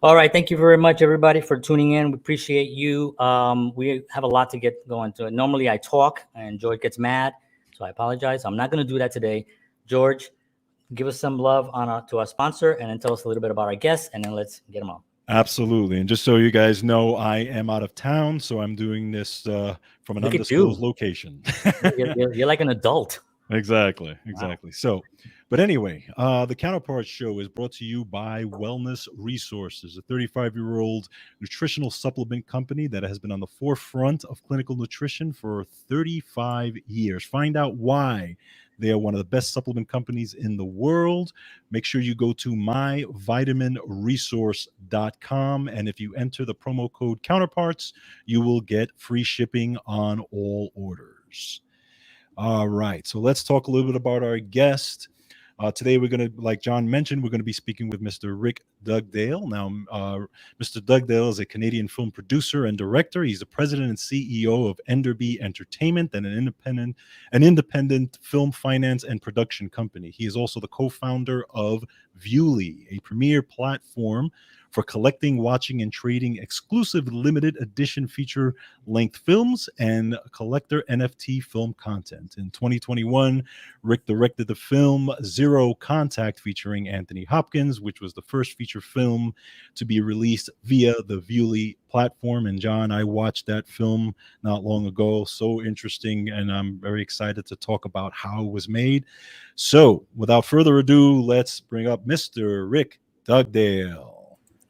All right. Thank you very much, everybody, for tuning in. We appreciate you. We have a lot to get going to. Normally, I talk and George gets mad, so I apologize. I'm not going to do that today. George, give us some love to our sponsor, and then tell us a little bit about our guests, and then let's get them on. Absolutely. And just so you guys know, I am out of town, so I'm doing this from an undisclosed location. You're like an adult. Exactly. Wow. So, but anyway, the Counterparts show is brought to you by Wellness Resources, a 35-year-old nutritional supplement company that has been on the forefront of clinical nutrition for 35 years. Find out why they are one of the best supplement companies in the world. Make sure you go to myvitaminresource.com. And if you enter the promo code Counterparts, you will get free shipping on all orders. All right. So let's talk a little bit about our guest. Today, we're going to, like John mentioned, we're going to be speaking with Mr. Rick Dugdale. Now, Mr. Dugdale is a Canadian film producer and director. He's the president and CEO of Enderby Entertainment and an independent film finance and production company. He is also the co-founder of Viewly, a premier platform for collecting, watching, and trading exclusive limited edition feature-length films and collector NFT film content. In 2021, Rick directed the film Zero Contact featuring Anthony Hopkins, which was the first feature film to be released via the Viewly platform. And John, I watched that film not long ago. So interesting, and I'm very excited to talk about how it was made. So without further ado, let's bring up Mr. Rick Dugdale.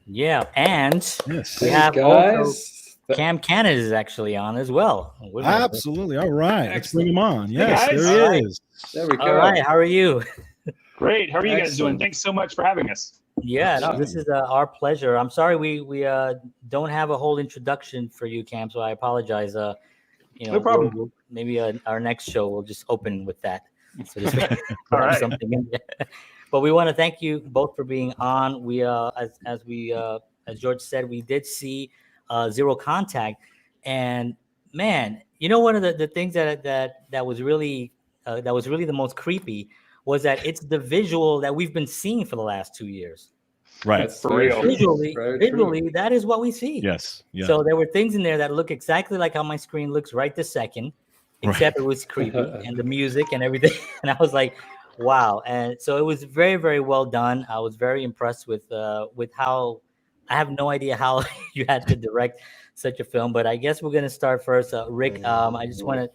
Yeah, and yes. We have also Cam Cannon is actually on as well. Absolutely. All right. Let's bring him on. Yes, hey there he is. There we go. All right. How are you? Great. How are you guys doing? Thanks so much for having us. Yeah, no, this is our pleasure. I'm sorry we don't have a whole introduction for you, Cam, so I apologize. No problem. Maybe our next show we'll just open with that. So just all right. Something in there. But we want to thank you both for being on. We as George said, we did see Zero Contact, and man, you know, one of the things that was really the most creepy was that it's the visual that we've been seeing for the last 2 years. Right. That's for real. Visually, that is what we see. Yes. Yeah. So there were things in there that look exactly like how my screen looks right this second, except It was creepy and the music and everything. And I was like, wow. And so it was very, very well done. I was very impressed with how, I have no idea how you had to direct such a film, but I guess we're going to start first. Rick, I just want to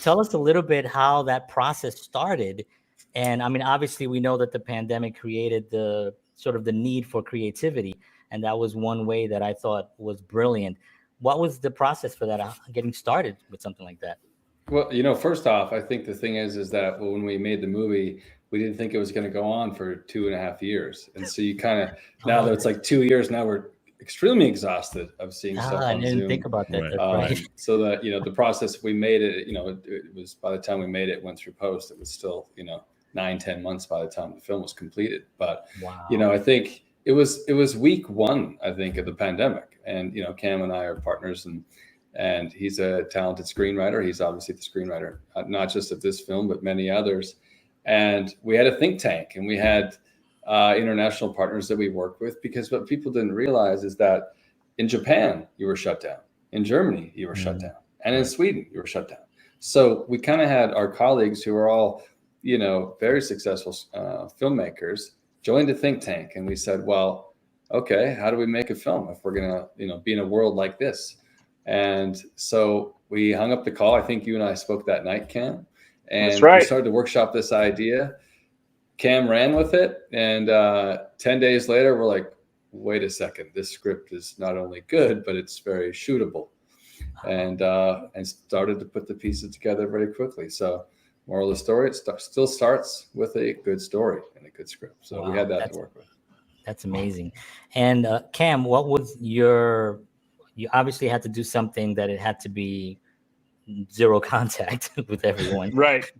tell us a little bit how that process started. And I mean, obviously we know that the pandemic created the sort of the need for creativity. And that was one way that I thought was brilliant. What was the process for that, getting started with something like that? Well, you know, first off, I think the thing is that when we made the movie, we didn't think it was going to go on for 2.5 years. And so you kind of, now that it's like 2 years, now we're extremely exhausted of seeing stuff on I didn't Zoom. think about that. Right. So that, you know, the process, we made it, you know, it was, by the time we made it, went through post, it was still, you know, 9-10 months by the time the film was completed. But, you know, I think it was week one, I think, of the pandemic. And, you know, Cam and I are partners, and he's a talented screenwriter. He's obviously the screenwriter, not just of this film, but many others. And we had a think tank, and we had international partners that we worked with, because what people didn't realize is that in Japan, you were shut down. In Germany, you were shut down. And in Sweden, you were shut down. So we kind of had our colleagues who are all, you know, very successful filmmakers joined a think tank. And we said, well, okay, how do we make a film if we're going to, you know, be in a world like this? And so we hung up the call. I think you and I spoke that night, Cam. And That's right. We started to workshop this idea. Cam ran with it. And 10 days later, we're like, wait a second, this script is not only good, but it's very shootable. And started to put the pieces together very quickly. So moral of the story, it still starts with a good story and a good script. So we had that to work with. That's amazing. And Cam, what was you obviously had to do something that it had to be zero contact with everyone. Right.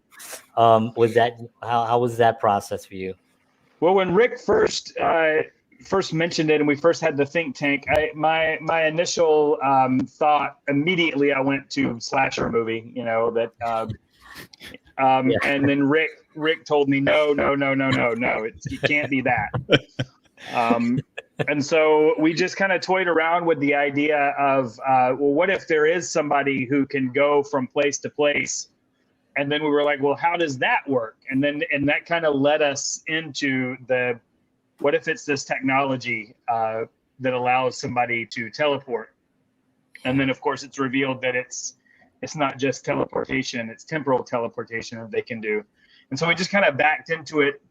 Was that, how was that process for you? Well, when Rick first mentioned it and we first had the think tank, my initial thought immediately, I went to slasher movie, you know, that and then Rick told me, no, it can't be that. And so we just kind of toyed around with the idea of, well, what if there is somebody who can go from place to place? And then we were like, well, how does that work? And that kind of led us into what if it's this technology that allows somebody to teleport? And then, of course, it's revealed that it's not just teleportation, it's temporal teleportation that they can do. And so we just kind of backed into it.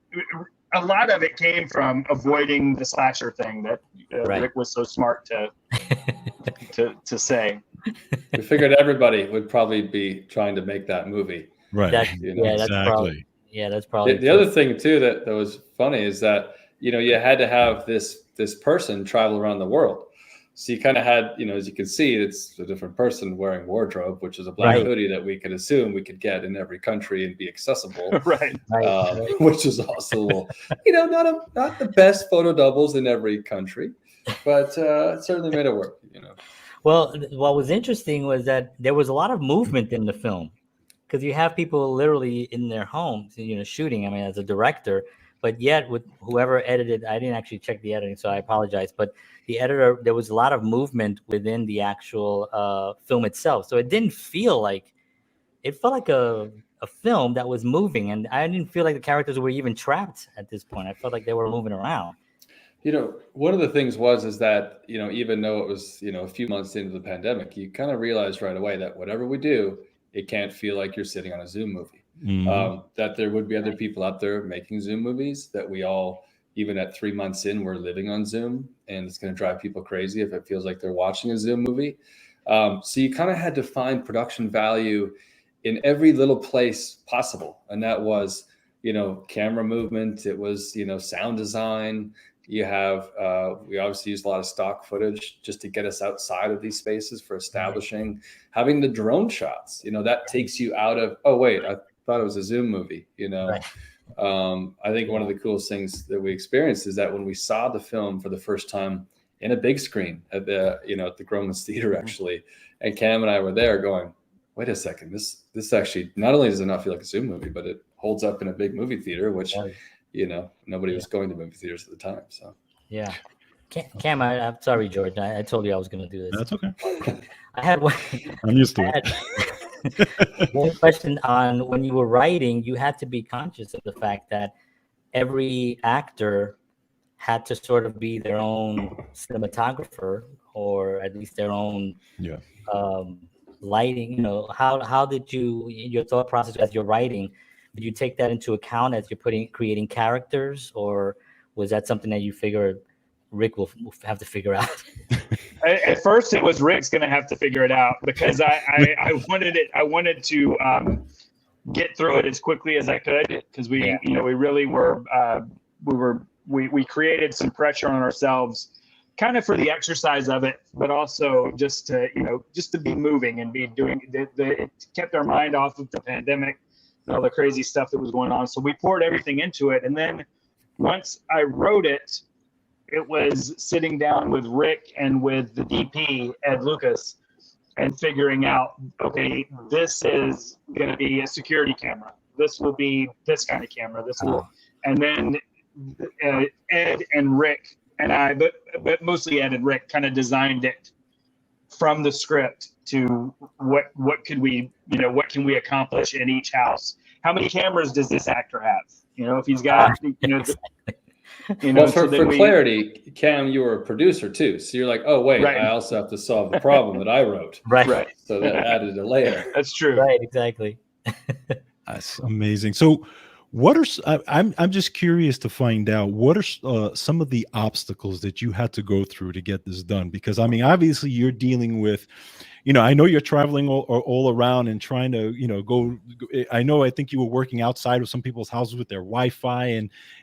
A lot of it came from avoiding the slasher thing that Rick was so smart to say. We figured everybody would probably be trying to make that movie. Right. Exactly. That's probably the other thing too that was funny is that you had to have this person travel around the world. So you kind of had, as you can see, it's a different person wearing wardrobe, which is a black hoodie that we could assume we could get in every country and be accessible. Which is also, not the best photo doubles in every country, but it certainly made it work, Well, what was interesting was that there was a lot of movement in the film because you have people literally in their homes, shooting. I mean, as a director, but yet with whoever edited, I didn't actually check the editing, so I apologize. But the editor, there was a lot of movement within the actual film itself. So it didn't feel like, it felt like a film that was moving. And I didn't feel like the characters were even trapped at this point. I felt like they were moving around. One of the things is that, even though it was, a few months into the pandemic, you kind of realized right away that whatever we do, it can't feel like you're sitting on a Zoom movie. Mm-hmm. That there would be other people out there making Zoom movies, that we all, even at 3 months in, we're living on Zoom, and it's going to drive people crazy if it feels like they're watching a Zoom movie. So you kind of had to find production value in every little place possible. And that was, camera movement. It was, sound design. You have, we obviously used a lot of stock footage just to get us outside of these spaces for establishing, having the drone shots, that takes you out of, oh, wait, I thought it was a Zoom movie, I think one of the coolest things that we experienced is that when we saw the film for the first time in a big screen at the, at the Gromans Theater, actually, and Cam and I were there going, wait a second, this actually, not only does it not feel like a Zoom movie, but it holds up in a big movie theater, which, nobody was going to movie theaters at the time. So, yeah. Cam, I'm sorry, George. I told you I was going to do this. That's okay. I had one. I'm used to it. One question on when you were writing, you had to be conscious of the fact that every actor had to sort of be their own cinematographer, or at least their own lighting. How did your thought process as you're writing? Did you take that into account as you're creating characters, or was that something that you figured Rick will have to figure out? At first, it was Rick's going to have to figure it out, because I wanted to get through it as quickly as I could, because we really were we created some pressure on ourselves, kind of for the exercise of it, but also just to be moving and be doing. It kept our mind off of the pandemic and all the crazy stuff that was going on. So we poured everything into it, and then once I wrote it, it was sitting down with Rick and with the DP, Ed Lucas, and figuring out, okay, this is going to be a security camera. This will be this kind of camera. And then Ed and Rick and I, but mostly Ed and Rick, kind of designed it from the script to what can we accomplish in each house? How many cameras does this actor have? If he's got, for clarity, Cam, you were a producer too. So you're like, oh, wait, I also have to solve the problem that I wrote. Right. So that added a layer. That's true. Right, exactly. That's amazing. So I'm just curious to find out, what are some of the obstacles that you had to go through to get this done? Because, I mean, obviously you're dealing with, I know you're traveling all around and trying to, go. I think you were working outside of some people's houses with their Wi-Fi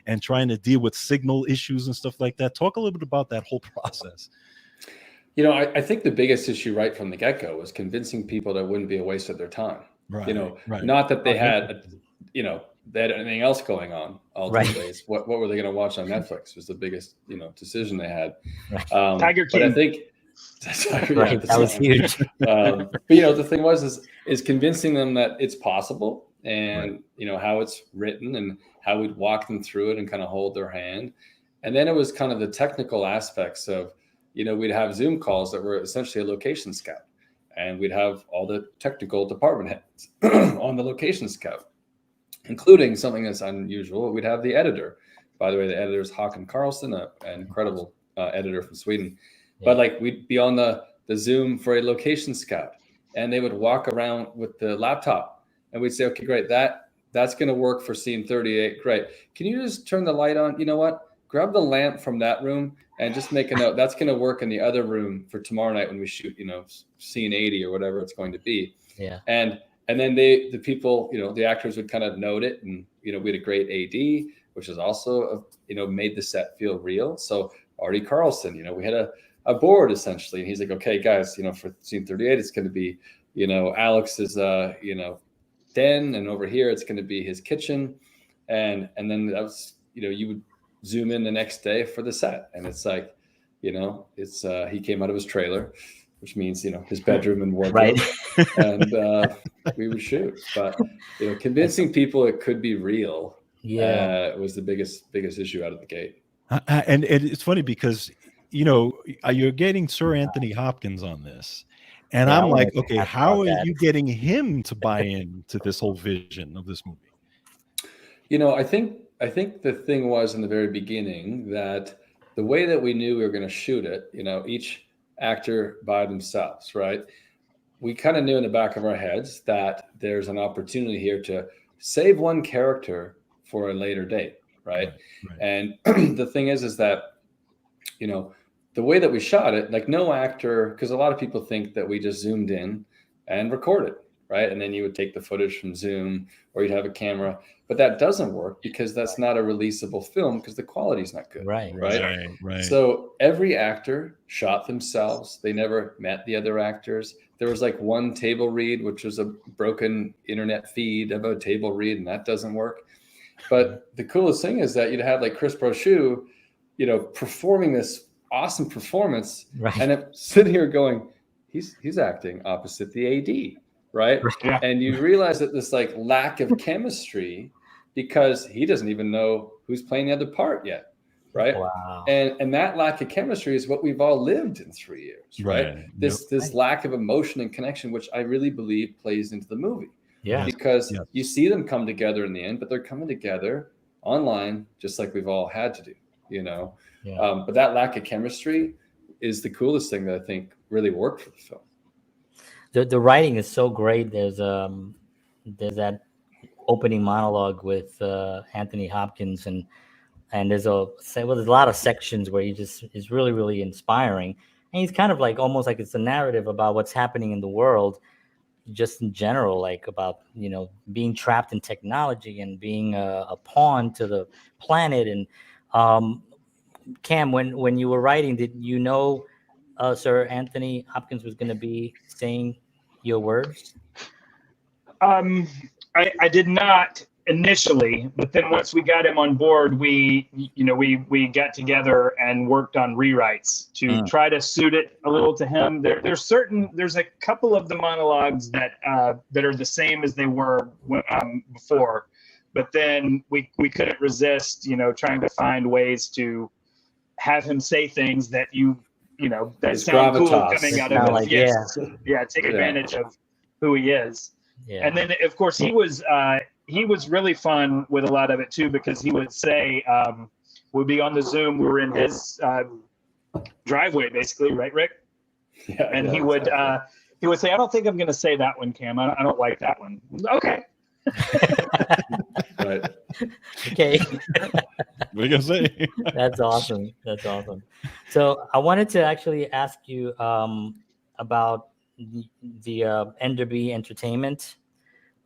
and trying to deal with signal issues and stuff like that. Talk a little bit about that whole process. I think the biggest issue right from the get-go was convincing people that it wouldn't be a waste of their time. Right. Not that they had, they had anything else going on all 2 days. What were they going to watch on Netflix was the biggest, decision they had. Tiger King. But I think that was huge. But the thing is convincing them that it's possible, and how it's written and how we'd walk them through it and kind of hold their hand. And then it was kind of the technical aspects of, we'd have Zoom calls that were essentially a location scout, and we'd have all the technical department heads on the location scout, including something that's unusual. We'd have the editor. By the way, the editor is Håkan Karlsson, an incredible editor from Sweden. Yeah. But like, we'd be on the Zoom for a location scout, and they would walk around with the laptop, and we'd say, okay, great, that's going to work for scene 38. Great. Can you just turn the light on? You know what? Grab the lamp from that room and just make a note. That's going to work in the other room for tomorrow night when we shoot, scene 80 or whatever it's going to be. Yeah. And then the people, the actors would kind of note it, and we had a great AD, which is also made the set feel real. So Artie Carlson, we had a board essentially, and he's like, okay, guys, for scene 38, it's going to be, Alex's, den, and over here it's going to be his kitchen, and then that was, you would zoom in the next day for the set, and it's like, it's he came out of his trailer, which means his bedroom and wardrobe, right. And we would shoot. But convincing people it could be real, was the biggest issue out of the gate. And it's funny because you're getting Sir Anthony Hopkins on this, and I'm like, okay, how are you getting him to buy into this whole vision of this movie? I think the thing was in the very beginning that the way that we knew we were going to shoot it, each actor by themselves, right? We kind of knew in the back of our heads that there's an opportunity here to save one character for a later date, right? And the thing is that, the way that we shot it, like no actor, because a lot of people think that we just zoomed in and recorded, right? And then you would take the footage from Zoom, or you'd have a camera, but that doesn't work because that's not a releasable film because the quality is not good. Right. So every actor shot themselves. They never met the other actors. There was like one table read, which was a broken internet feed of a table read, and that doesn't work. But the coolest thing is that you'd have like Chris Brochu, performing this awesome performance, right. And I'm sitting here going, he's acting opposite the AD. Right. Yeah. And you realize that this like lack of chemistry because he doesn't even know who's playing the other part yet. Right. Wow. And that lack of chemistry is what we've all lived in 3 years. Right. This lack of emotion and connection, which I really believe plays into the movie. Yeah. Because you see them come together in the end, but they're coming together online, just like we've all had to do, Yeah. But that lack of chemistry is the coolest thing that I think really worked for the film. The writing is so great. There's that opening monologue with Anthony Hopkins, and there's a lot of sections where he just is really, really inspiring, and he's kind of like almost like it's a narrative about what's happening in the world, just in general, like about being trapped in technology and being a pawn to the planet. And Cam, when you were writing, did you know Sir Anthony Hopkins was going to be saying your words? I did not initially, but then once we got him on board, we got together and worked on rewrites to try to suit it a little to him. There's a couple of the monologues that are the same as they were before, but then we couldn't resist, trying to find ways to have him say things that that sound cool coming out of it. Take advantage of who he is. Yeah. And then of course he was really fun with a lot of it too, because he would say, we'd be on the Zoom, we were in his driveway basically, right, Rick? Yeah. And he would say, I don't think I'm gonna say that one, Cam. I don't like that one. Okay. Right. Okay. What are you gonna say? That's awesome. So I wanted to actually ask you about the Enderby Entertainment.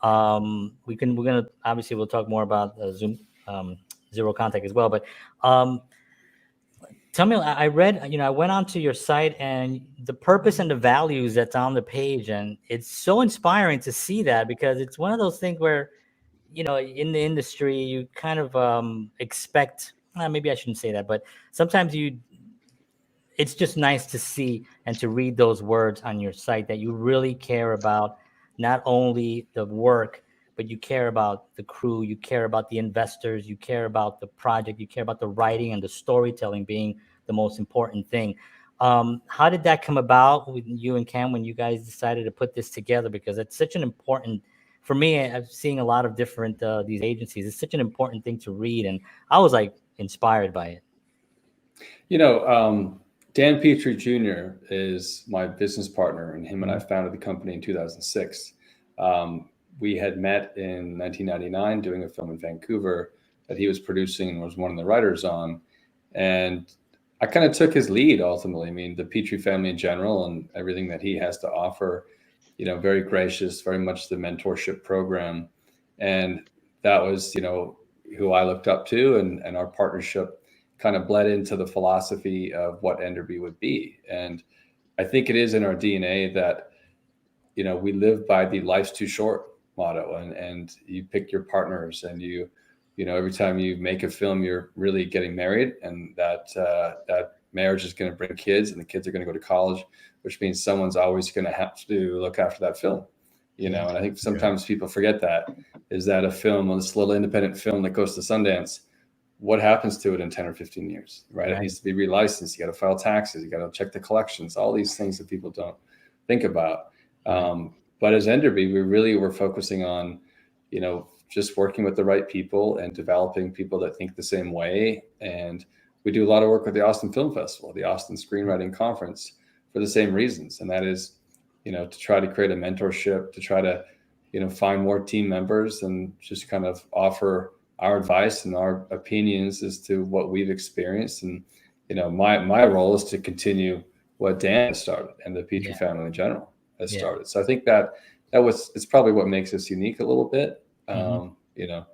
We're gonna obviously we'll talk more about Zoom Zero Contact as well. But tell me, I read, I went onto your site and the purpose and the values that's on the page, and it's so inspiring to see that, because it's one of those things where, in the industry, you kind of expect, maybe I shouldn't say that, but sometimes it's just nice to see and to read those words on your site that you really care about not only the work, but you care about the crew, you care about the investors, you care about the project, you care about the writing and the storytelling being the most important thing. How did that come about with you and Cam when you guys decided to put this together? Because it's such an important, for me, I'm seeing a lot of different these agencies. It's such an important thing to read, and I was like inspired by it. You know, Dan Petrie Jr. is my business partner, and him and I founded the company in 2006. We had met in 1999 doing a film in Vancouver that he was producing and was one of the writers on. And I kind of took his lead ultimately. I mean, the Petrie family in general and everything that he has to offer, you know, very gracious, very much the mentorship program. And that was, you know, who I looked up to, and our partnership kind of bled into the philosophy of what Enderby would be. And I think it is in our DNA that, you know, we live by the life's too short motto, and you pick your partners, and you know, every time you make a film, you're really getting married, and that marriage is going to bring kids, and the kids are going to go to college, which means someone's always going to have to look after that film, you know. And I think sometimes people forget that, is that a film, this little independent film that goes to Sundance, what happens to it in 10 or 15 years, right? It needs to be relicensed. You got to file taxes. You got to check the collections, all these things that people don't think about. But as Enderby, we really were focusing on, you know, just working with the right people and developing people that think the same way. And we do a lot of work with the Austin Film Festival, the Austin Screenwriting Conference, for the same reasons. And that is, you know, to try to create a mentorship, to try to, you know, find more team members and just kind of offer our advice and our opinions as to what we've experienced. And, you know, my role is to continue what Dan has started and the Petrie family in general has started. So I think it's probably what makes us unique a little bit. You know,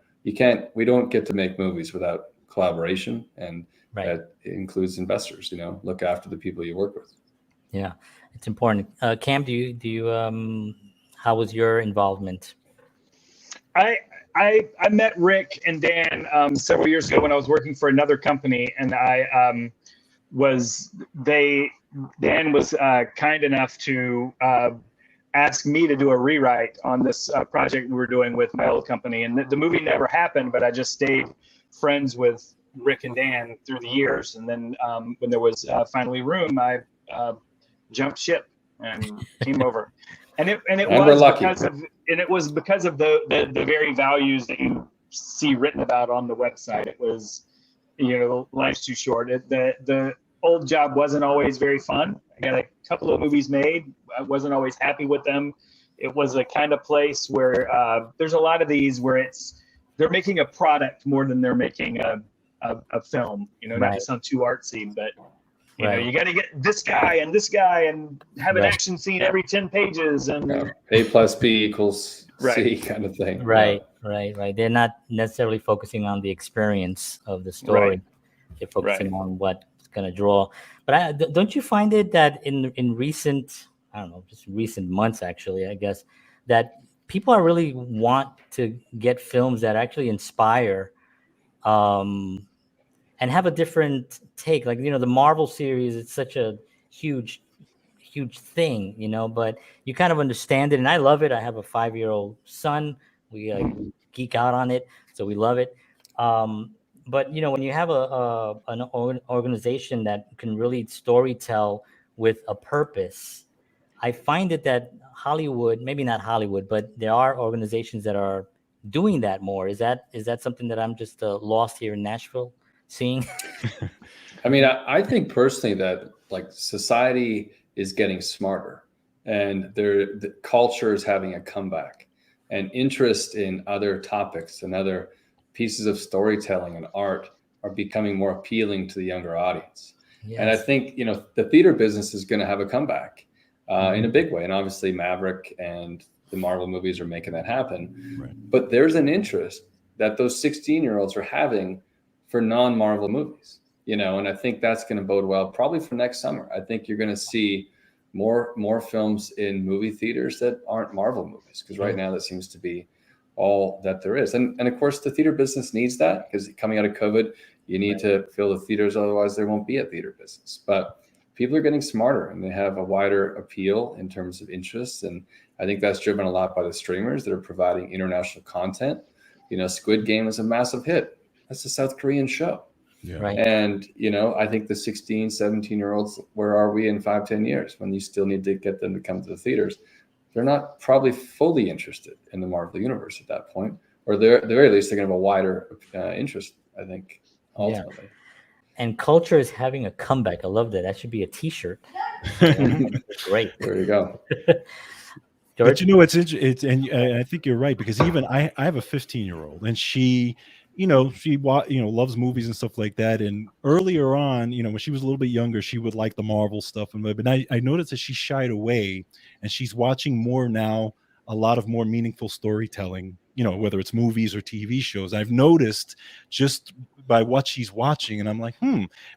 we don't get to make movies without collaboration, and that includes investors, you know, look after the people you work with. Yeah, it's important. Cam, do you how was your involvement? I met Rick and Dan several years ago when I was working for another company, and Dan was kind enough to ask me to do a rewrite on this project we were doing with my old company. And the movie never happened, but I just stayed friends with Rick and Dan through the years. And then when there was finally room, I jumped ship and came over. And it was because of the very values that you see written about on the website. It was, you know, life's too short. The old job wasn't always very fun. I got a couple of movies made. I wasn't always happy with them. It was a kind of place where there's a lot of these where they're making a product more than they're making a film. You know, not to sound too artsy, but you know, you got to get this guy and have an action scene every 10 pages and A plus B equals C kind of thing. Right. They're not necessarily focusing on the experience of the story. They're focusing on what's going to draw. But don't you find it that in recent, I don't know, just recent months, actually, I guess, that people are really want to get films that actually inspire and have a different take. Like, you know, the Marvel series, it's such a huge thing, you know, but you kind of understand it. And I love it. I have a 5-year-old son. We geek out on it. So we love it. But, you know, when you have an organization that can really storytell with a purpose, I find it that Hollywood, maybe not Hollywood, but there are organizations that are doing that more. Is that something that I'm just lost here in Nashville seeing? I mean, I think personally that like society is getting smarter, and the culture is having a comeback, and interest in other topics and other pieces of storytelling and art are becoming more appealing to the younger audience. Yes. And I think, you know, the theater business is going to have a comeback in a big way. And obviously Maverick and the Marvel movies are making that happen. Right. But there's an interest that those 16-year-olds are having for non-Marvel movies, you know, and I think that's going to bode well probably for next summer. I think you're going to see more films in movie theaters that aren't Marvel movies, because right now that seems to be all that there is. And of course the theater business needs that, because coming out of COVID, you need to fill the theaters, otherwise there won't be a theater business. But people are getting smarter and they have a wider appeal in terms of interests. And I think that's driven a lot by the streamers that are providing international content. Squid Game is a massive hit. That's a South Korean show. Yeah. Right. And, I think the 16, 17-year-olds, where are we in 5-10 years when you still need to get them to come to the theaters? They're not probably fully interested in the Marvel universe at that point, or at the very least, they're going to have a wider interest, I think, ultimately. Yeah. And culture is having a comeback. I love that. That should be a T-shirt. Great. There you go. But it's interesting, and I think you're right, because even I have a 15-year-old, and she loves movies and stuff like that. And earlier on, when she was a little bit younger, she would like the Marvel stuff, but I noticed that she shied away, and she's watching more now, a lot of more meaningful storytelling, whether it's movies or TV shows. I've noticed just by what she's watching, and I'm like,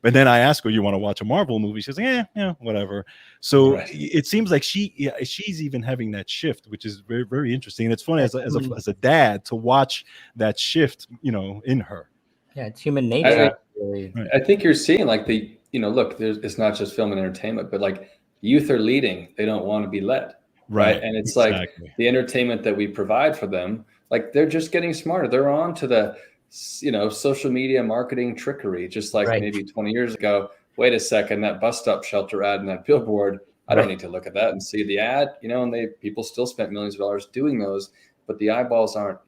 But then I ask her, "You want to watch a Marvel movie?" She's like, "Yeah, whatever." So it seems like she's even having that shift, which is very, very interesting. And it's funny as a dad to watch that shift, in her. Yeah, it's human nature. I think you're seeing look, it's not just film and entertainment, but like youth are leading; they don't want to be led. Right. And it's like the entertainment that we provide for them, like they're just getting smarter. They're on to the, social media marketing trickery, just like maybe 20 years ago. Wait a second, that bus stop shelter ad and that billboard, I don't need to look at that and see the ad, and people still spent millions of dollars doing those, but the eyeballs aren't,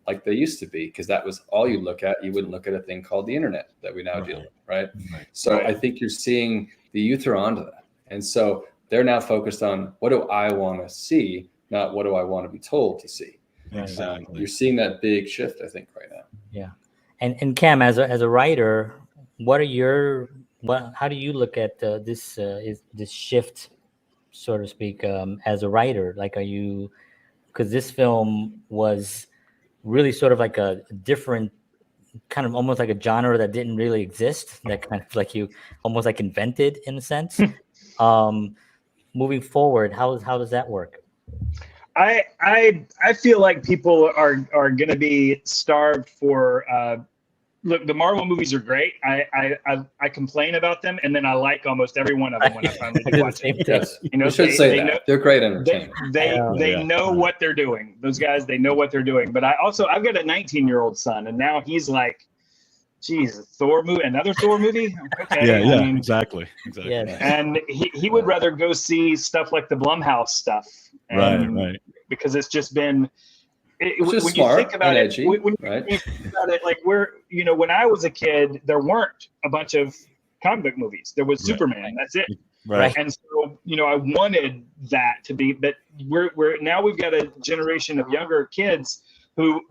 like they used to be, because that was all you look at. You wouldn't look at a thing called the internet that we now deal with. Right. So I think you're seeing the youth are onto that. And so they're now focused on, what do I want to see, not what do I want to be told to see. Exactly. You're seeing that big shift, I think, right now. Yeah. And Cam, as a writer, how do you look at this shift, so to speak, as a writer? Like, because this film was really sort of like a different kind of, almost like a genre that didn't really exist, that kind of like you almost like invented in a sense. Moving forward, how does that work? I feel like people are going to be starved for. Look, the Marvel movies are great. I complain about them, and then I like almost every one of them when I finally do watch them. Yes, you should say that. They're great entertainment. They know what they're doing. Those guys, they know what they're doing. But I've got a 19-year-old son, and now he's like, "Geez, Thor movie, another Thor movie?" Okay, yeah, exactly. Yeah. And he would rather go see stuff like the Blumhouse stuff, right, because it's just been. When you think about it, like when I was a kid, there weren't a bunch of comic book movies. There was Superman. That's it. Right. And so, I wanted that to be, but we've got a generation of younger kids who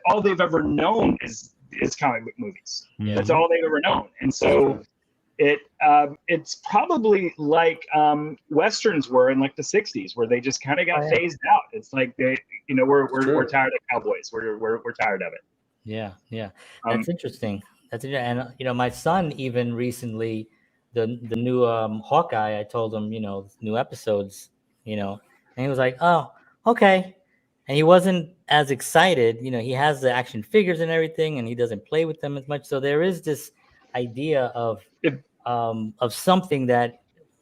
all they've ever known is comic book movies. Yeah. That's all they've ever known. And so it's probably like Westerns were in like the 60s, where they just kind of got phased out. It's like we're tired of cowboys. We're tired of it. Yeah. That's interesting. And my son even recently, the new Hawkeye, I told him, new episodes, and he was like, "Oh, okay." And he wasn't as excited. He has the action figures and everything, and he doesn't play with them as much. So there is this idea of something that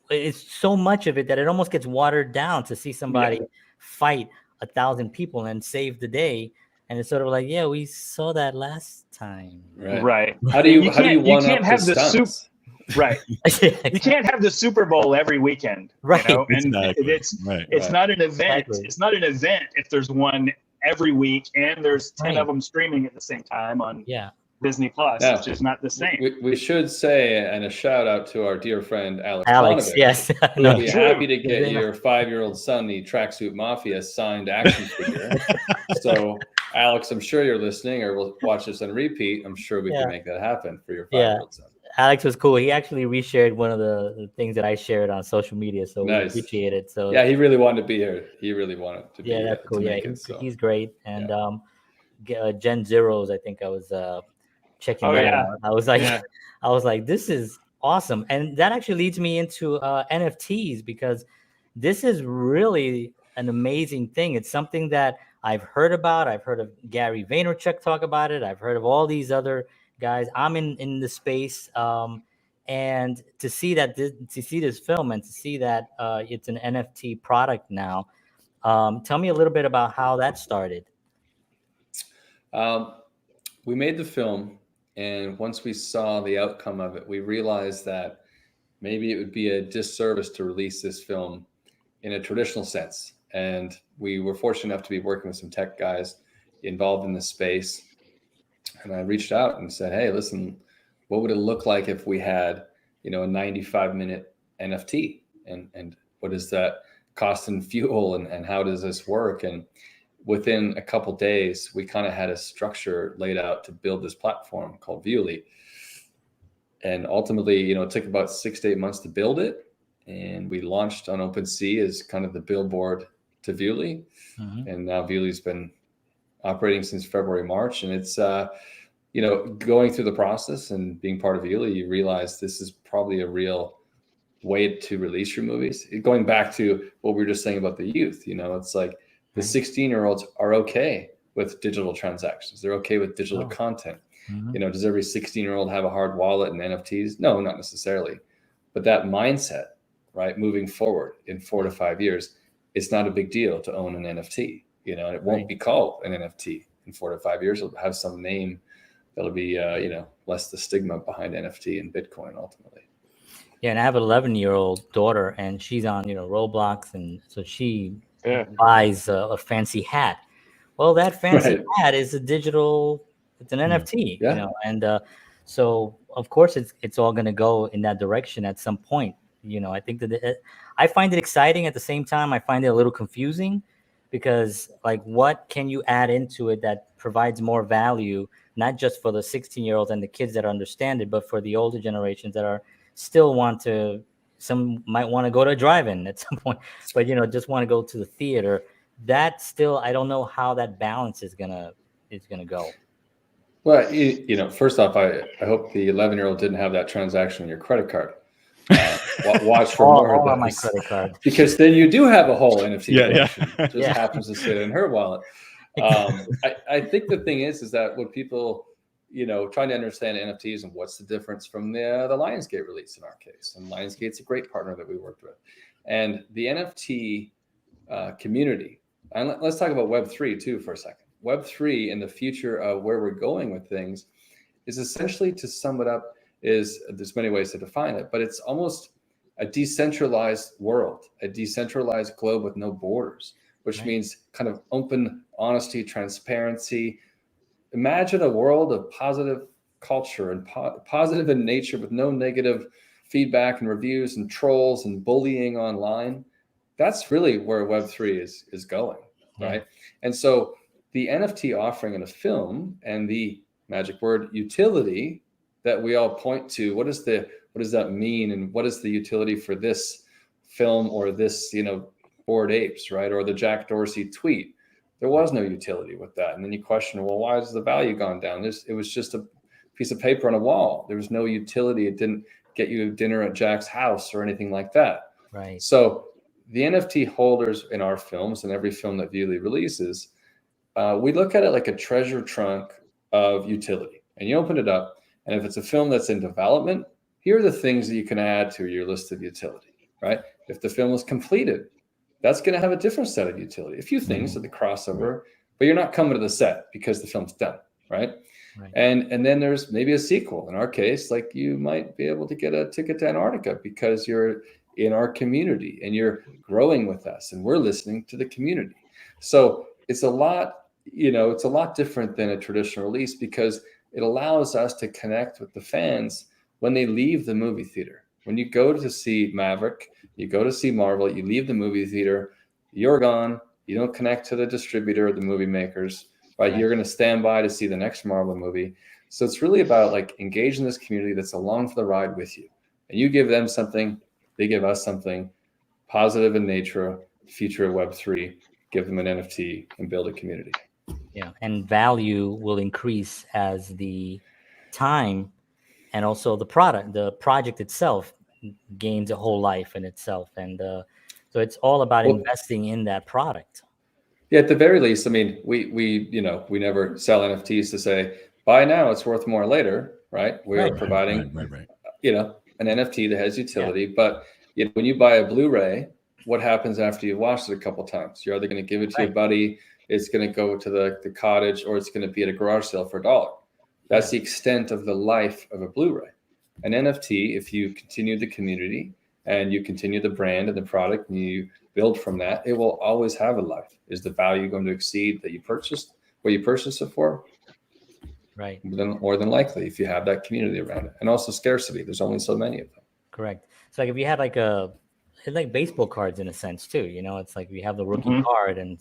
it's so much of it that it almost gets watered down to see somebody fight 1,000 people and save the day. And it's sort of like, we saw that last time. Right. How do you can't have the soup. Right. You can't have the Super Bowl every weekend. Right. And it's not an event. Exactly. It's not an event if there's one every week and there's 10 of them streaming at the same time on Disney Plus. It's just not the same. We should say, and a shout out to our dear friend Aleks. Aleks, yes. We'll be happy to get your 5-year-old son the Tracksuit Mafia signed action figure. So, Aleks, I'm sure you're listening, or will watch this on repeat. I'm sure we can make that happen for your 5-year-old son. Aleks was cool. He actually reshared one of the things that I shared on social media, so we appreciate it. So he really wanted to be here. He really wanted to be here. Yeah, that's cool. He's great. And Gen Zeros, I think I was checking that out. I was like, this is awesome. And that actually leads me into NFTs, because this is really an amazing thing. It's something that I've heard about. I've heard of Gary Vaynerchuk talk about it. I've heard of all these other guys. I'm in the space. And to see this film and to see that it's an NFT product now, tell me a little bit about how that started. We made the film, and once we saw the outcome of it, we realized that maybe it would be a disservice to release this film in a traditional sense. And we were fortunate enough to be working with some tech guys involved in this space. And I reached out and said, hey, listen, what would it look like if we had, a 95-minute NFT? And what does that cost in fuel? And how does this work? And within a couple of days, we kind of had a structure laid out to build this platform called Viewly. And ultimately, it took about 6 to 8 months to build it. And we launched on OpenSea as kind of the billboard to Viewly. Mm-hmm. And now Viewly's been operating since February, March. And it's, going through the process and being part of Viewly, you realize this is probably a real way to release your movies. Going back to what we were just saying about the youth, it's like the 16-year-olds are okay with digital transactions. They're okay with digital content. Mm-hmm. Does every 16-year-old have a hard wallet and NFTs? No, not necessarily. But that mindset, right, moving forward in 4 to 5 years, it's not a big deal to own an NFT. And it won't be called an NFT in 4 to 5 years. It'll have some name that'll be, less the stigma behind NFT and Bitcoin ultimately. Yeah, and I have an 11-year-old daughter, and she's on, Roblox, and so she buys a fancy hat. Well, that fancy hat is it's an NFT, and so of course it's all going to go in that direction at some point. I think that I find it exciting. At the same time, I find it a little confusing because, like, what can you add into it that provides more value, not just for the 16-year-olds and the kids that understand it, but for the older generations that are still some might want to go to a drive-in at some point, but just want to go to the theater. That still, I don't know how that balance is gonna go. Well, first off, I hope the 11-year-old didn't have that transaction on your credit card. Watch for more of on my credit card, because then you do have a whole NFT collection. Just happens to sit in her wallet. I think the thing is that when people, trying to understand NFTs and what's the difference from the Lionsgate release in our case, and Lionsgate's a great partner that we worked with, and the NFT community. And let's talk about Web3 too for a second. Web3 and the future of where we're going with things is essentially, to sum it up, there's many ways to define it, but it's almost a decentralized world, a decentralized globe with no borders, which means kind of open honesty, transparency. Imagine a world of positive culture and positive in nature with no negative feedback and reviews and trolls and bullying online. That's really where Web3 is going, right? And so the NFT offering in a film and the magic word utility that we all point to, what does that mean, and what is the utility for this film or this, Bored Apes, right? Or the Jack Dorsey tweet? There was no utility with that. And then you question, well, why has the value gone down? It was just a piece of paper on a wall. There was no utility. It didn't get you dinner at Jack's house or anything like that. Right. So the NFT holders in our films and every film that Viewly releases, we look at it like a treasure trunk of utility. And you open it up, and if it's a film that's in development, here are the things that you can add to your list of utility, right? If the film is completed, that's going to have a different set of utility. A few things at the crossover, but you're not coming to the set because the film's done, right? And then there's maybe a sequel. In our case, like, you might be able to get a ticket to Antarctica because you're in our community and you're growing with us and we're listening to the community. So it's a lot, it's a lot different than a traditional release because it allows us to connect with the fans when they leave the movie theater. When you go to see Maverick, you go to see Marvel, you leave the movie theater, you're gone. You don't connect to the distributor or the movie makers, right? You're going to stand by to see the next Marvel movie. So it's really about, like, engaging this community that's along for the ride with you. And you give them something, they give us something positive in nature, future of Web3, give them an NFT and build a community. Yeah, and value will increase as the time and also the project itself gains a whole life in itself. And so it's all about investing in that product. Yeah, at the very least, I mean, we never sell NFTs to say, buy now, it's worth more later, right? We're providing, an NFT that has utility. But when you buy a Blu-ray, what happens after you've watched it a couple times? You're either going to give it to your buddy, it's going to go to the cottage, or it's going to be at a garage sale for $1. That's the extent of the life of a Blu-ray. An NFT, if you continue the community and you continue the brand and the product and you build from that, it will always have a life. Is the value going to exceed that you purchased, what you purchased it for? Right. More than likely, if you have that community around it. And also scarcity. There's only so many of them. Correct. So like if you had it's like baseball cards in a sense too, it's like we have the rookie card and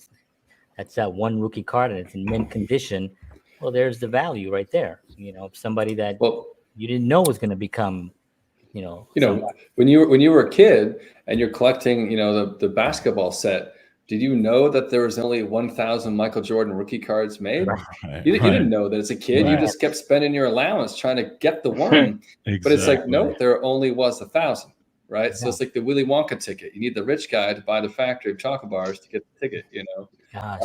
that's that one rookie card and it's in mint condition. Well, there's the value right there. Somebody that you didn't know was going to become, when you were a kid and you're collecting, the basketball set, did you know that there was only 1,000 Michael Jordan rookie cards made? Right, you didn't know that as a kid. Right. You just kept spending your allowance trying to get the one. Exactly. But it's like, no, there only was 1,000. Right. Yeah. So it's like the Willy Wonka ticket. You need the rich guy to buy the factory of chocolate bars to get the ticket, Gosh.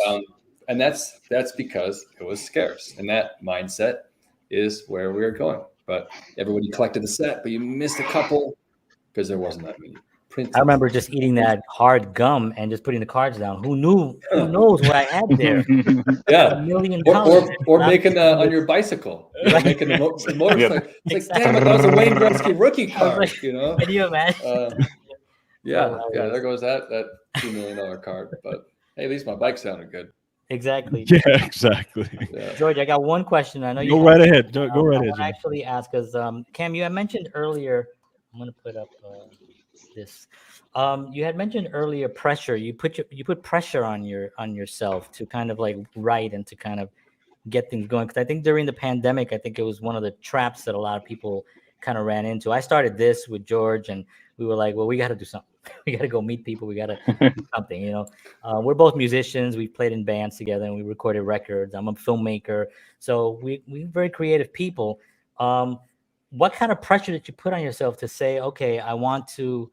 And that's because it was scarce. And that mindset is where we're going. But everybody collected the set, but you missed a couple because there wasn't that many. I remember just eating that hard gum and just putting the cards down. Who knows what I had there? Yeah, $1 million. Or making on your bicycle, making the motorcycle. Yep. It's like, damn it, that was a Wayne Gretzky rookie card. Can you imagine? Yeah. There goes that $2 million card. But hey, at least my bike sounded good. Exactly. Yeah, exactly. Yeah. George, I got one question. I know you go right ahead. Go right ahead. I actually ask because Cam, you had mentioned earlier. I'm going to put up. This you had mentioned earlier pressure. You put pressure on yourself to kind of like write and to kind of get things going, because I think during the pandemic, I think it was one of the traps that a lot of people kind of ran into. I started this with George and we were like, well, we got to do something. We got to go meet people. We got to do something, we're both musicians. We played in bands together and we recorded records. I'm a filmmaker, so we're very creative people. What kind of pressure did you put on yourself to say, okay, I want to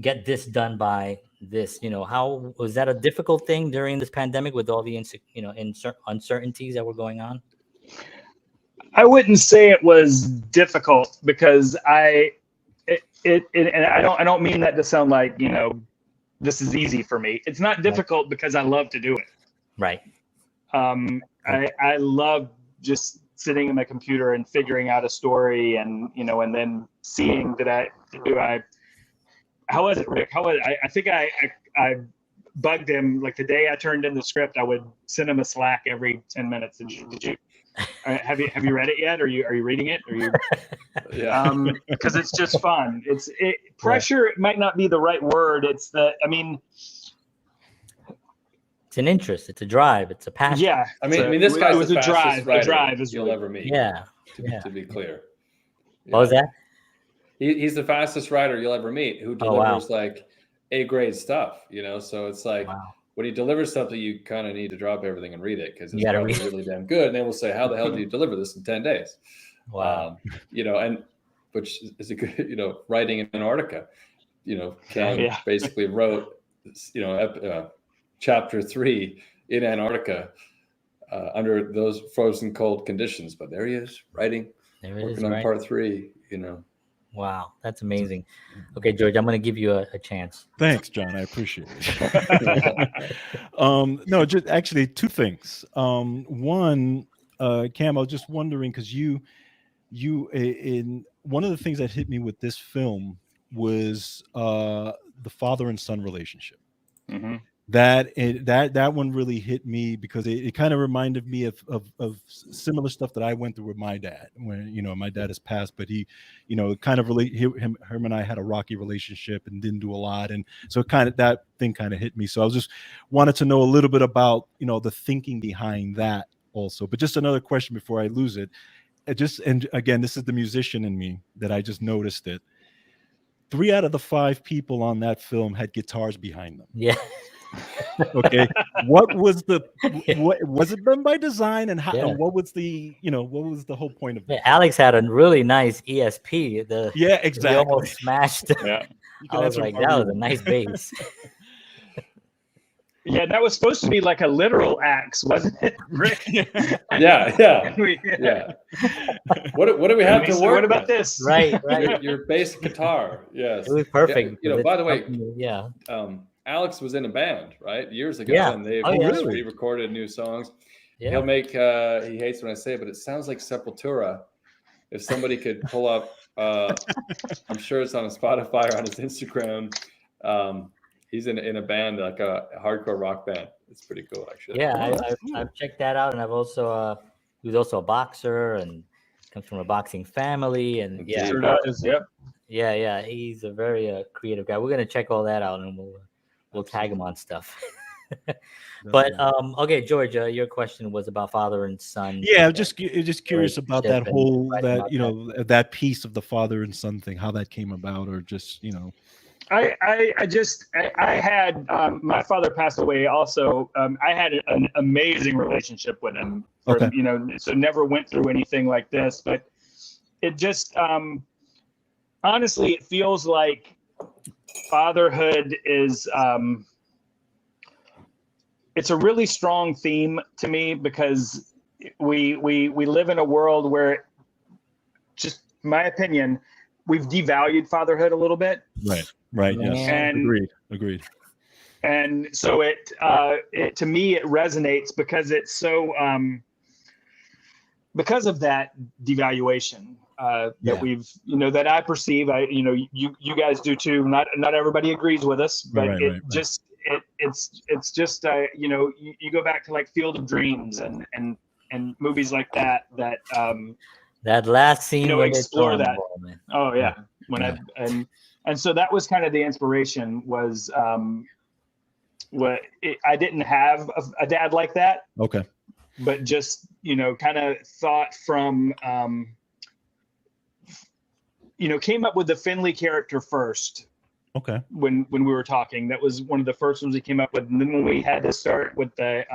get this done by this? How was that a difficult thing during this pandemic with all the uncertainties that were going on? I wouldn't say it was difficult because I don't mean that to sound like this is easy for me. It's not difficult because I love to do it. Right. I love just sitting in my computer and figuring out a story and and then seeing that how was it, Rick? I think I bugged him, like the day I turned in the script, I would send him a Slack every 10 minutes. Did you have you read it yet? Are you reading it? Yeah. Because it's just fun. Pressure might not be the right word. It's it's an interest. It's a drive. It's a passion. Yeah. I mean, this guy was a drive. A drive is you'll ever meet. Yeah. To be clear. What was that? He's the fastest writer you'll ever meet, who delivers like A-grade stuff. So it's like when he delivers something, you kind of need to drop everything and read it because it's probably really damn good. And they will say, "How the hell do you deliver this in 10 days?" Wow. And which is a good, writing in Antarctica. Cam basically wrote, chapter 3 in Antarctica under those frozen cold conditions. But there he is writing, working on part 3. Wow, that's amazing. Okay, George, I'm going to give you a chance. Thanks, John. I appreciate it. No, just actually 2 things. One, Cam, I was just wondering because you in one of the things that hit me with this film was the father and son relationship. Mm-hmm. That one really hit me because it kind of reminded me of similar stuff that I went through with my dad when my dad has passed, but he kind of him and I had a rocky relationship and didn't do a lot, and so that thing kind of hit me. So I was just wanted to know a little bit about the thinking behind that also. But just another question before I lose it, and again, this is the musician in me that I just noticed it. 3 out of the 5 people on that film had guitars behind them. Yeah. Okay, what was it done by design, and how? Yeah. What was the whole point of it? Yeah, Aleks had a really nice ESP. Exactly. He almost smashed. Yeah, I was like, that was a nice bass. Yeah, that was supposed to be like a literal axe, wasn't it, Rick? Yeah. What do we have to work? What about with? this? Right. Your bass guitar. Yes. It was perfect. Yeah, by the way, yeah. Aleks was in a band, right? Years ago. Yeah. And they've really? re-recorded new songs. Yeah. He'll make, he hates when I say it, but it sounds like Sepultura. If somebody could pull up, I'm sure it's on his Spotify or on his Instagram. He's in a band, like a hardcore rock band. It's pretty cool, actually. Yeah, I've checked that out, and I've also he was also a boxer and comes from a boxing family, and yeah, Sure does. Yep. yeah, he's a very creative guy. We're gonna check all that out, and we'll tag him on stuff. But okay, George, your question was about father and son. Yeah, just curious about that whole that piece of the father and son thing, how that came about, or just I had my father passed away also. I had an amazing relationship with him. So never went through anything like this, but it just honestly, it feels like fatherhood is it's a really strong theme to me, because we live in a world where, just my opinion, we've devalued fatherhood a little bit. Right. Yes. And agreed. And so it to me, it resonates because it's so because of that devaluation that we've, that I perceive. You guys do too. Not everybody agrees with us, but it's just you go back to like Field of Dreams and movies like that that last scene explore that. Oh yeah. And so that was kind of the inspiration, was I didn't have a dad like that. Okay. But just, kind of thought from, came up with the Finley character first. Okay. When we were talking, that was one of the first ones we came up with. And then when we had to start with the,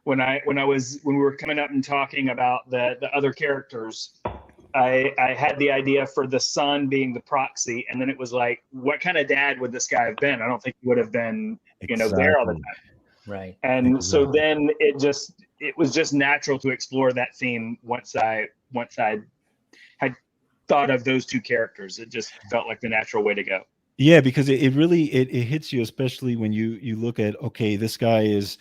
when we were coming up and talking about the other characters, I had the idea for the son being the proxy, and then it was like, what kind of dad would this guy have been? I don't think he would have been, there all the time. Right. And so then it was just natural to explore that theme once I had thought of those two characters. It just felt like the natural way to go. Yeah, because it really hits you, especially when you look at, okay, this guy is,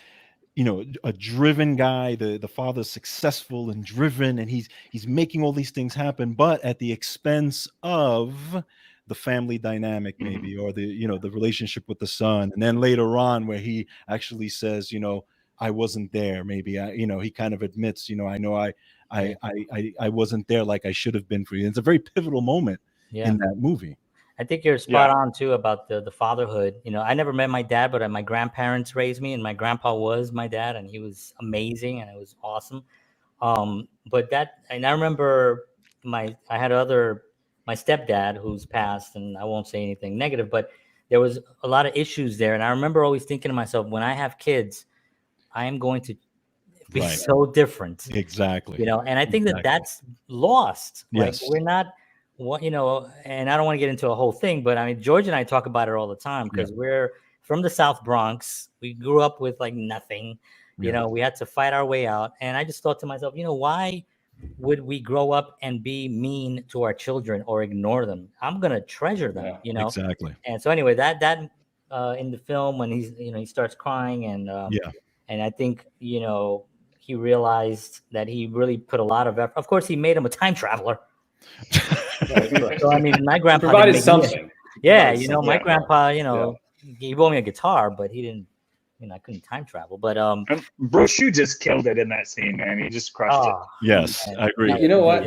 a driven guy. The father's successful and driven, and he's making all these things happen, but at the expense of the family dynamic, maybe, or the relationship with the son. And then later on, where he actually says, I wasn't there. Maybe he kind of admits, I know I wasn't there like I should have been for you. And it's a very pivotal moment in that movie. I think you're spot on too about the fatherhood. I never met my dad, but my grandparents raised me, and my grandpa was my dad, and he was amazing, and it was awesome. And I remember my stepdad who's passed, and I won't say anything negative, but there was a lot of issues there. And I remember always thinking to myself, when I have kids, I am going to be so different. Exactly. And I think that's lost. Yes. Like, we're not, and I don't want to get into a whole thing, but I mean, George and I talk about it all the time, because we're from the South Bronx. We grew up with like nothing, we had to fight our way out. And I just thought to myself, why would we grow up and be mean to our children or ignore them? I'm going to treasure them, Exactly. And so anyway, that in the film, when he's, he starts crying, and and I think, he realized that he really put a lot of effort. Of course, he made him a time traveler. So I mean, my grandpa provided something. My grandpa, he bought me a guitar, but he didn't. I couldn't time travel. But Bruce, you just killed it in that scene, man. He just crushed it. Yes, I agree. You know what,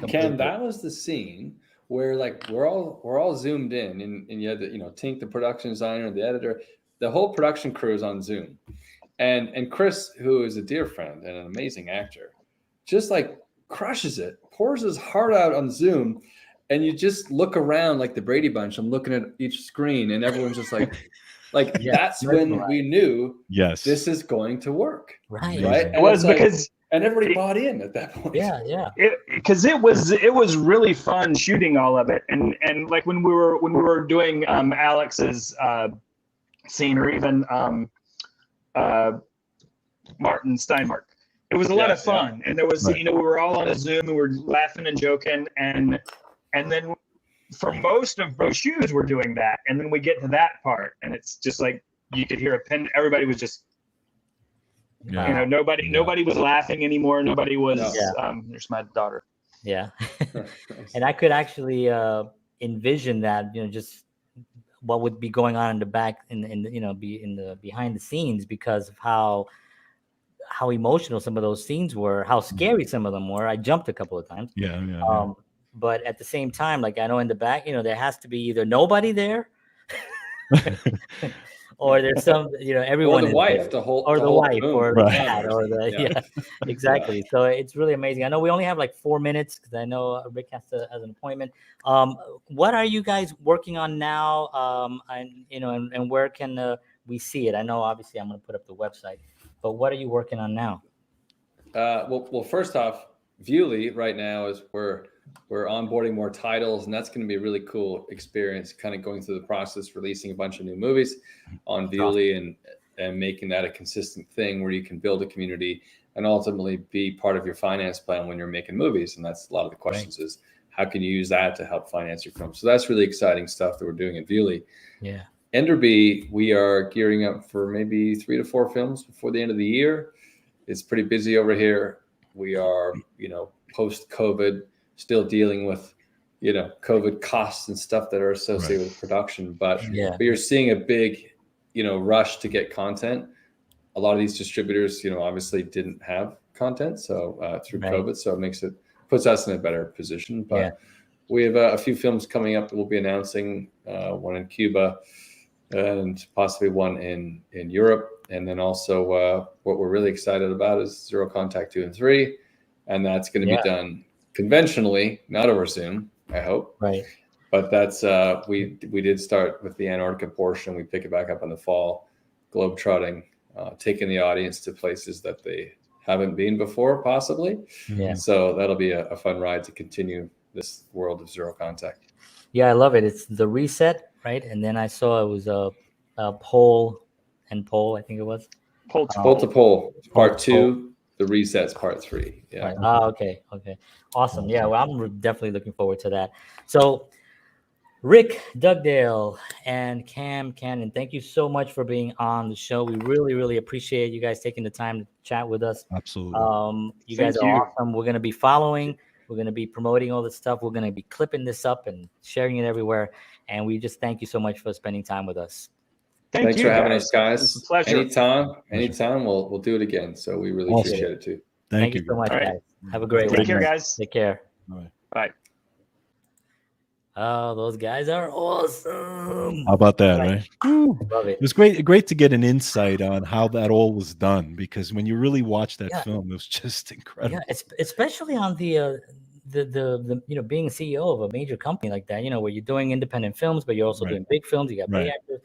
Ken? That was the scene where like we're all zoomed in, and you had the Tink, the production designer, the editor, the whole production crew is on Zoom, and Chris, who is a dear friend and an amazing actor, just like crushes it, pours his heart out on Zoom, and you just look around like the Brady Bunch. I'm looking at each screen, and everyone's just like, that's when we knew, this is going to work, right? It was because, and everybody bought in at that point. Because it was really fun shooting all of it, and like when we were doing Alex's scene, or even Martin Steinmark. It was a lot of fun, and there was we were all on a Zoom and we were laughing and joking, and then for most of Brochures we're doing that, and then we get to that part, and it's just like you could hear a pen. Everybody was just nobody was laughing anymore. Nobody was. There's my daughter. Yeah, and I could actually envision that, just what would be going on in the back, be in the behind the scenes, because of how emotional some of those scenes were, how scary some of them were. I jumped a couple of times. But at the same time, like I know in the back, there has to be either nobody there, or there's some, everyone. Or the wife, the whole wife, room. or the cat, or the exactly. So it's really amazing. I know we only have like 4 minutes because I know Rick has an appointment. What are you guys working on now? And where can we see it? I know obviously I'm going to put up the website, but what are you working on now? Well, first off, Viewly right now is we're onboarding more titles, and that's going to be a really cool experience, kind of going through the process, releasing a bunch of new movies on Viewly and making that a consistent thing where you can build a community and ultimately be part of your finance plan when you're making movies. And that's a lot of the questions is how can you use that to help finance your film? So that's really exciting stuff that we're doing at Viewly. Yeah. Enderby, we are gearing up for maybe 3 to 4 films before the end of the year. It's pretty busy over here. We are, post-COVID, still dealing with, COVID costs and stuff that are associated with production. But we are seeing a big, rush to get content. A lot of these distributors, obviously didn't have content. So through COVID, so it puts us in a better position. But we have a few films coming up that we'll be announcing, one in Cuba and possibly one in Europe. And then also what we're really excited about is Zero Contact 2 and 3. And that's going to be done conventionally, not over Zoom, I hope. Right. But that's, we did start with the Antarctica portion. We pick it back up in the fall, globetrotting, taking the audience to places that they haven't been before, possibly. Yeah. So that'll be a fun ride to continue this world of Zero Contact. Yeah, I love it. It's the reset, right? And then I saw it was a pole, I think it was. Pole to pole, part 2. The reset's part 3. Yeah. Right. Okay. Awesome. Yeah. Well, I'm definitely looking forward to that. So, Rick Dugdale and Cam Cannon, thank you so much for being on the show. We really, really appreciate you guys taking the time to chat with us. Absolutely. You guys are awesome. We're going to be following. We're going to be promoting all this stuff. We're going to be clipping this up and sharing it everywhere. And we just thank you so much for spending time with us. Thanks for having us, guys. It's a pleasure. Anytime, we'll do it again. So we really appreciate it too. Thank you so much, guys. Have a great one. Take care, guys. Take care. Bye. Oh, those guys are awesome. How about that, right? Love it. It was great to get an insight on how that all was done, because when you really watch that film, it was just incredible. Yeah, especially on the being a CEO of a major company like that, where you're doing independent films, but you're also doing big films. You got big actors.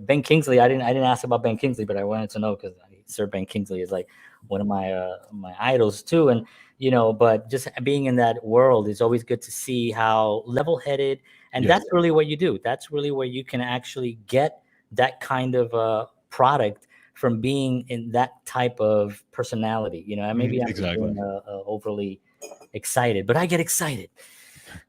Ben Kingsley, I didn't ask about Ben Kingsley, but I wanted to know because Sir Ben Kingsley is like one of my my idols too. And but just being in that world is always good to see how level-headed, and that's really what you do. That's really where you can actually get that kind of product from being in that type of personality. Maybe I'm being, overly excited, but I get excited.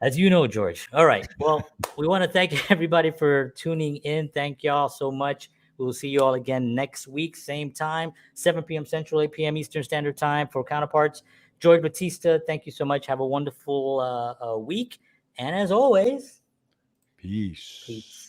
As you know, George. All right. Well, we want to thank everybody for tuning in. Thank y'all so much. We will see you all again next week, same time, 7 p.m. Central, 8 p.m. Eastern Standard Time for Counterparts. George Batista, thank you so much. Have a wonderful week. And as always, peace.